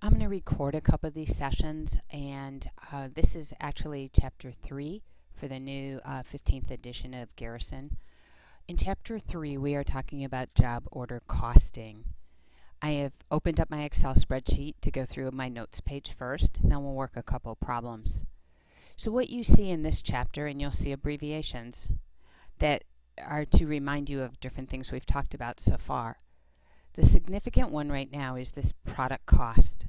I'm going to record a couple of these sessions, and this is actually Chapter 3 for the new 15th edition of Garrison. In Chapter 3, we are talking about job order costing. I have opened up my Excel spreadsheet to go through my notes page first, and then we'll work a couple problems. So what you see in this chapter, and you'll see abbreviations that are to remind you of different things we've talked about so far. The significant one right now is this product cost.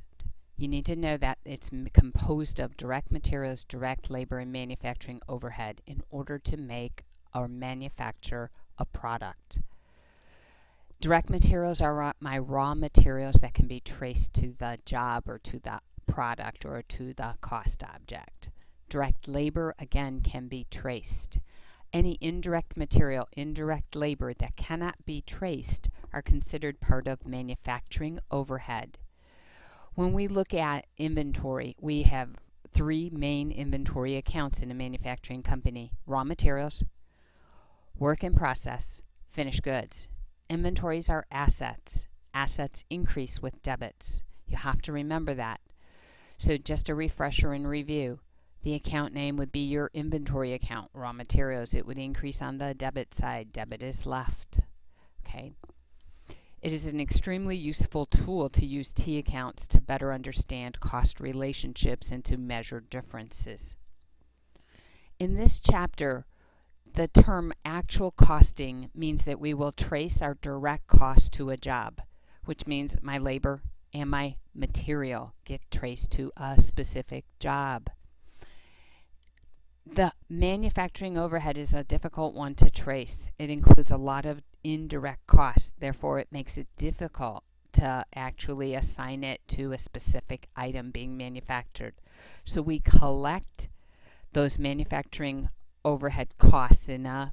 You need to know that it's composed of direct materials, direct labor, and manufacturing overhead in order to make or manufacture a product. Direct materials are my raw materials that can be traced to the job or to the product or to the cost object. Direct labor, again, can be traced. Any indirect material, indirect labor that cannot be traced are considered part of manufacturing overhead. When we look at inventory, we have three main inventory accounts in a manufacturing company: raw materials, work in process, finished goods. Inventories are assets. Assets increase with debits. You have to remember that. So just a refresher and review. The account name would be your inventory account. Raw materials, it would increase on the debit side. Debit is left. Okay. It is an extremely useful tool to use T accounts to better understand cost relationships and to measure differences. In this chapter, the term actual costing means that we will trace our direct cost to a job, which means my labor and my material get traced to a specific job. The manufacturing overhead is a difficult one to trace. It includes a lot of indirect costs. Therefore, it makes it difficult to actually assign it to a specific item being manufactured. So we collect those manufacturing overhead costs in a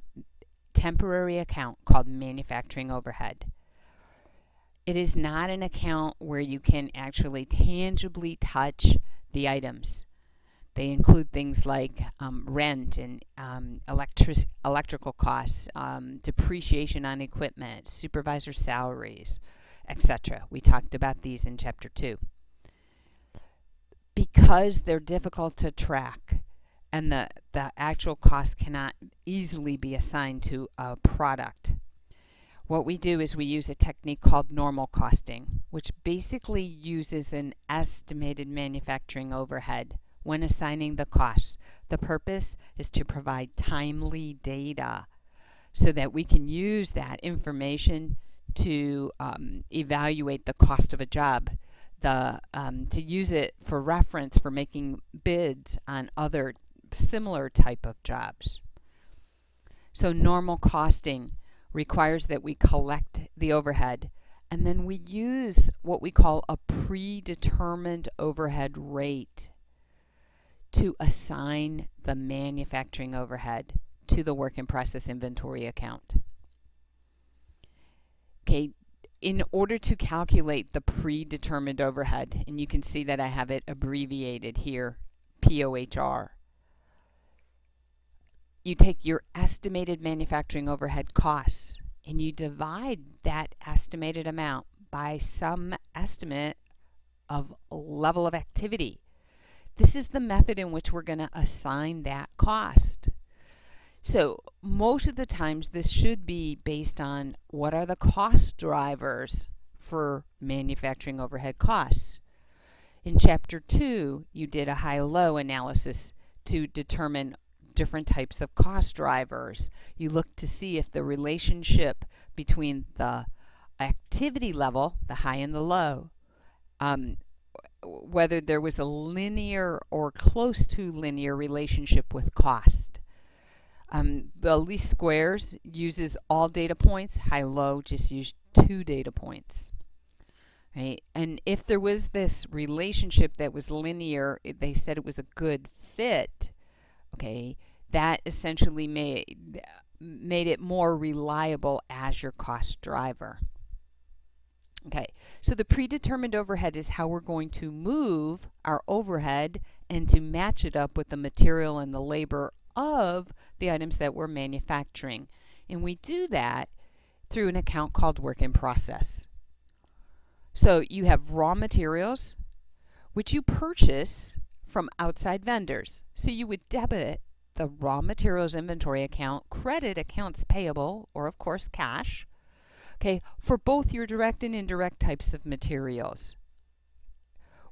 temporary account called manufacturing overhead. It is not an account where you can actually tangibly touch the items. They include things like rent and electrical costs, depreciation on equipment, supervisor salaries, etc. We talked about these in Chapter 2. Because they're difficult to track and the actual cost cannot easily be assigned to a product, what we do is we use a technique called normal costing, which basically uses an estimated manufacturing overhead when assigning the costs. The purpose is to provide timely data so that we can use that information to evaluate the cost of a job, to use it for reference for making bids on other similar type of jobs. So normal costing requires that we collect the overhead and then we use what we call a predetermined overhead rate to assign the manufacturing overhead to the work in process inventory account. Okay, in order to calculate the predetermined overhead, and you can see that I have it abbreviated here, POHR, you take your estimated manufacturing overhead costs and you divide that estimated amount by some estimate of level of activity. This is the method in which we're going to assign that cost. So most of the times this should be based on what are the cost drivers for manufacturing overhead costs. In Chapter 2, you did a high-low analysis to determine different types of cost drivers. You looked to see if the relationship between the activity level, the high and the low, whether there was a linear or close to linear relationship with cost. The least squares uses all data points. High-low just use 2 data points. Right? And if there was this relationship that was linear, they said it was a good fit. Okay, that essentially made it more reliable as your cost driver. Okay, so the predetermined overhead is how we're going to move our overhead and to match it up with the material and the labor of the items that we're manufacturing. And we do that through an account called work in process. So you have raw materials, which you purchase from outside vendors. So you would debit the raw materials inventory account, credit accounts payable, or of course cash, okay, for both your direct and indirect types of materials.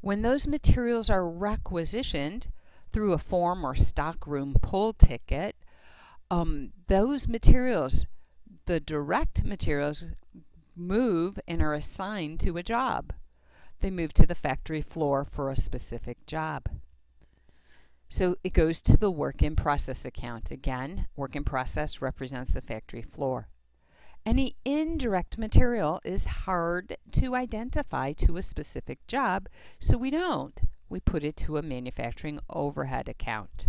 When those materials are requisitioned through a form or stockroom pull ticket, those materials, the direct materials, move and are assigned to a job. They move to the factory floor for a specific job. So it goes to the work in process account. Again, work in process represents the factory floor. Any indirect material is hard to identify to a specific job, so we don't. We put it to a manufacturing overhead account.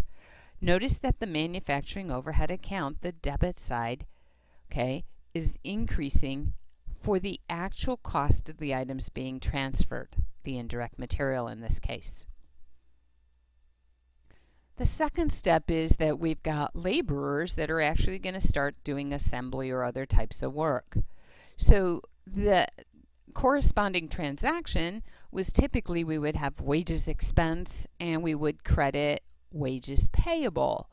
Notice that the manufacturing overhead account, the debit side, okay, is increasing for the actual cost of the items being transferred, the indirect material in this case. The second step is that we've got laborers that are actually going to start doing assembly or other types of work. So the corresponding transaction was typically we would have wages expense and we would credit wages payable.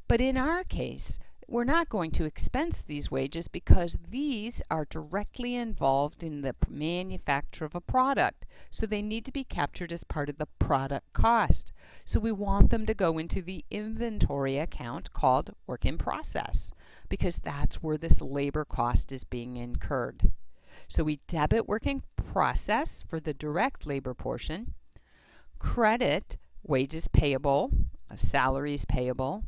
But in our case, we're not going to expense these wages because these are directly involved in the manufacture of a product. So they need to be captured as part of the product cost. So we want them to go into the inventory account called work in process because that's where this labor cost is being incurred. So we debit work in process for the direct labor portion, credit wages payable, salaries payable.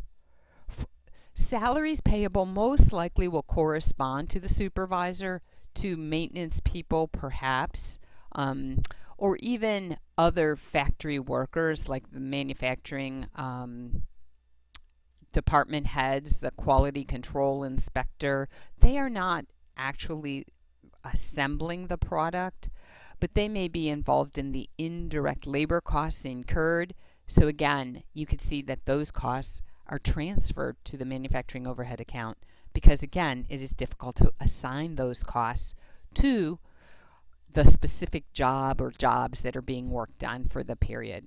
Salaries payable most likely will correspond to the supervisor, to maintenance people perhaps, or even other factory workers like the manufacturing department heads, the quality control inspector. They are not actually assembling the product, but they may be involved in the indirect labor costs incurred. So again, you could see that those costs are transferred to the manufacturing overhead account because again, it is difficult to assign those costs to the specific job or jobs that are being worked on for the period.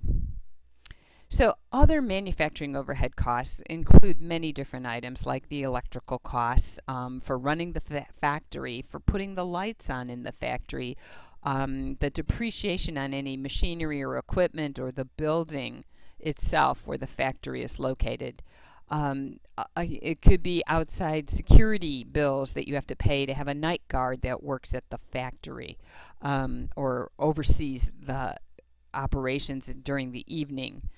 So other manufacturing overhead costs include many different items like the electrical costs for running the factory, for putting the lights on in the factory, the depreciation on any machinery or equipment or the building itself where the factory is located. It could be outside security bills that you have to pay to have a night guard that works at the factory or oversees the operations during the evening.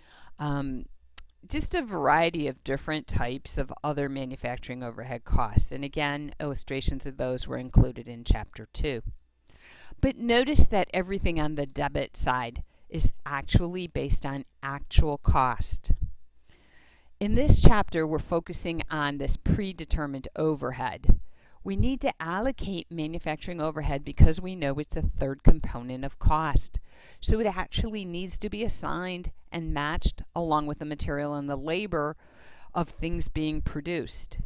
Just a variety of different types of other manufacturing overhead costs. And again, illustrations of those were included in Chapter 2. But notice that everything on the debit side is actually based on actual cost. In this chapter, we're focusing on this predetermined overhead. We need to allocate manufacturing overhead because we know it's a third component of cost. So it actually needs to be assigned and matched along with the material and the labor of things being produced.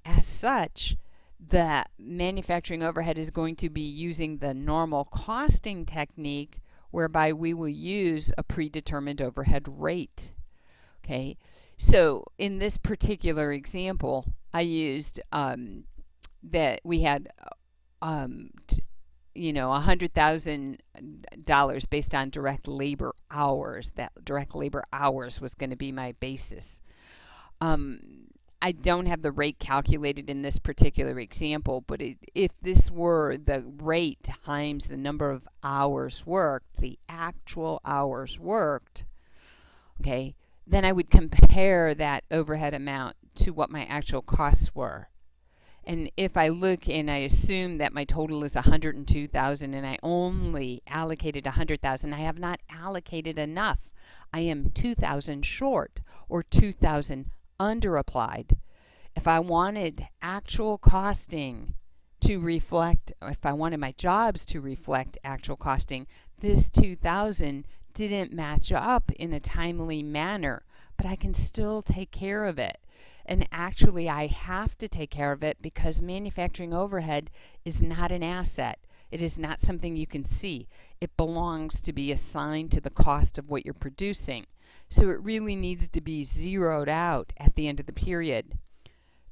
As such, the manufacturing overhead is going to be using the normal costing technique whereby we will use a predetermined overhead rate. Okay, so in this particular example, I used that we had $100,000 based on direct labor hours. That direct labor hours was going to be my basis. I don't have the rate calculated in this particular example, but if this were the rate times the number of hours worked, the actual hours worked, okay, then I would compare that overhead amount to what my actual costs were. And if I look and I assume that my total is $102,000 and I only allocated $100,000, I have not allocated enough. I am $2,000 short or $2,000 underapplied. If I wanted actual costing to reflect, or if I wanted my jobs to reflect actual costing, this $2,000 didn't match up in a timely manner, but I can still take care of it. And actually, I have to take care of it because manufacturing overhead is not an asset. It is not something you can see. It belongs to be assigned to the cost of what you're producing. So it really needs to be zeroed out at the end of the period.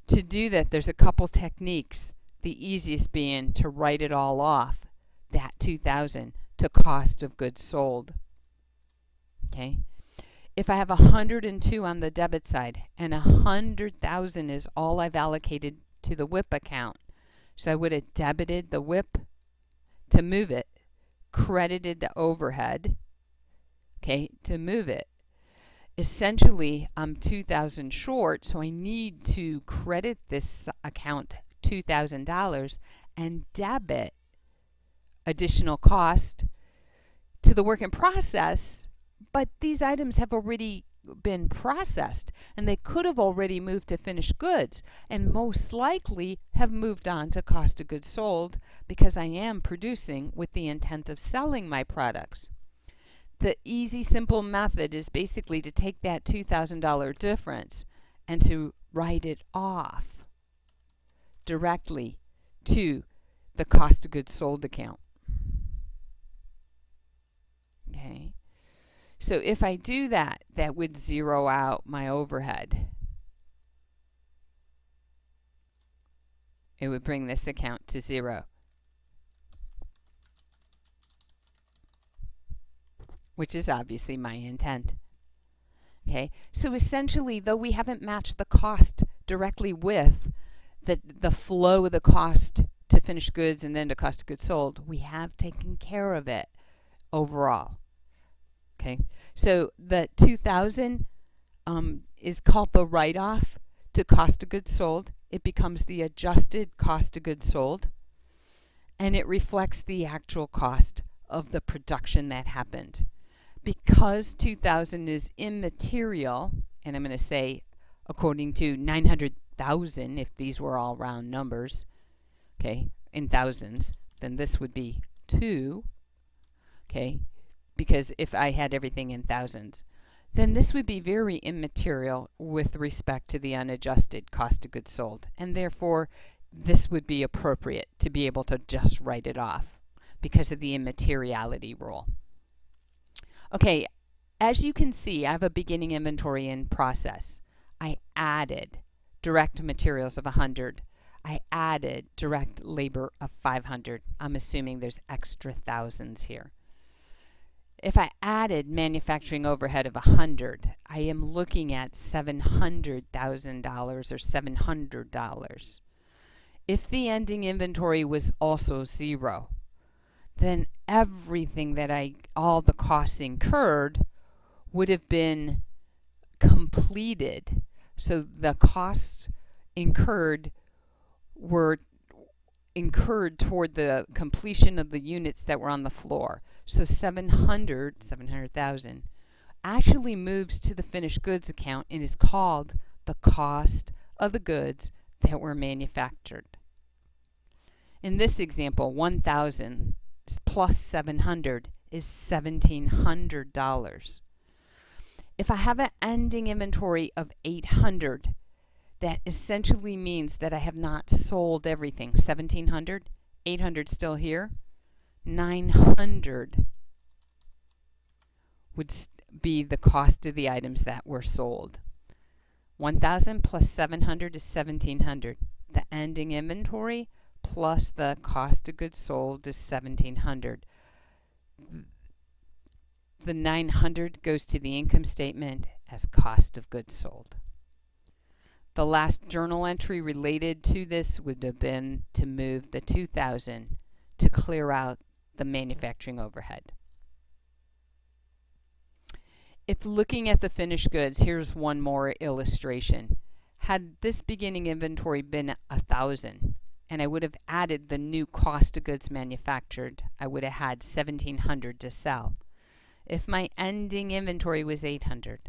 To do that, there's a couple techniques. The easiest being to write it all off, that $2,000, to cost of goods sold. Okay? If I have 102 on the debit side and 100,000 is all I've allocated to the WIP account, so I would have debited the WIP to move it, credited the overhead, okay, to move it. Essentially, I'm 2,000 short, so I need to credit this account $2,000 and debit additional cost to the work in process, but these items have already been processed and they could have already moved to finished goods and most likely have moved on to cost of goods sold because I am producing with the intent of selling my products. The easy, simple method is basically to take that $2,000 difference and to write it off directly to the cost of goods sold account. Okay. So if I do that, that would zero out my overhead. It would bring this account to zero, which is obviously my intent. Okay, so essentially, though we haven't matched the cost directly with the flow of the cost to finished goods and then to cost of goods sold, we have taken care of it overall. Okay, so the 2,000 is called the write-off to cost of goods sold. It becomes the adjusted cost of goods sold, and it reflects the actual cost of the production that happened. Because 2,000 is immaterial, and I'm going to say according to 900,000, if these were all round numbers, okay, in thousands, then this would be 2, okay, because if I had everything in thousands, then this would be very immaterial with respect to the unadjusted cost of goods sold, and therefore this would be appropriate to be able to just write it off because of the immateriality rule. Okay, as you can see, I have a beginning inventory in process. I added direct materials of 100. I added direct labor of 500. I'm assuming there's extra thousands here. If I added manufacturing overhead of 100, I am looking at $700,000 or $700. If the ending inventory was also 0, then everything that all the costs incurred would have been completed. So the costs incurred were incurred toward the completion of the units that were on the floor. So 700,000 actually moves to the finished goods account and is called the cost of the goods that were manufactured. In this example, 1,000 plus 700 is $1,700. If I have an ending inventory of 800, that essentially means that I have not sold everything. 1,700, 800 still here. 900 would be the cost of the items that were sold. 1,000 plus 700 is 1,700. The ending inventory plus the cost of goods sold is 1,700. The 900 goes to the income statement as cost of goods sold. The last journal entry related to this would have been to move the 2,000 to clear out the manufacturing overhead. If looking at the finished goods, here's one more illustration. Had this beginning inventory been 1,000 and I would have added the new cost of goods manufactured, I would have had 1,700 to sell. If my ending inventory was 800,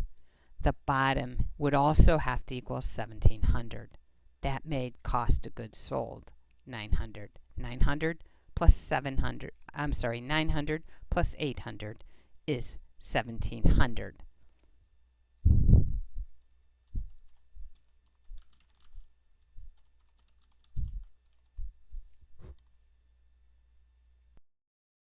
the bottom would also have to equal 1,700. That made cost of goods sold 900. 900 plus 700, 900 plus 800 is 1,700.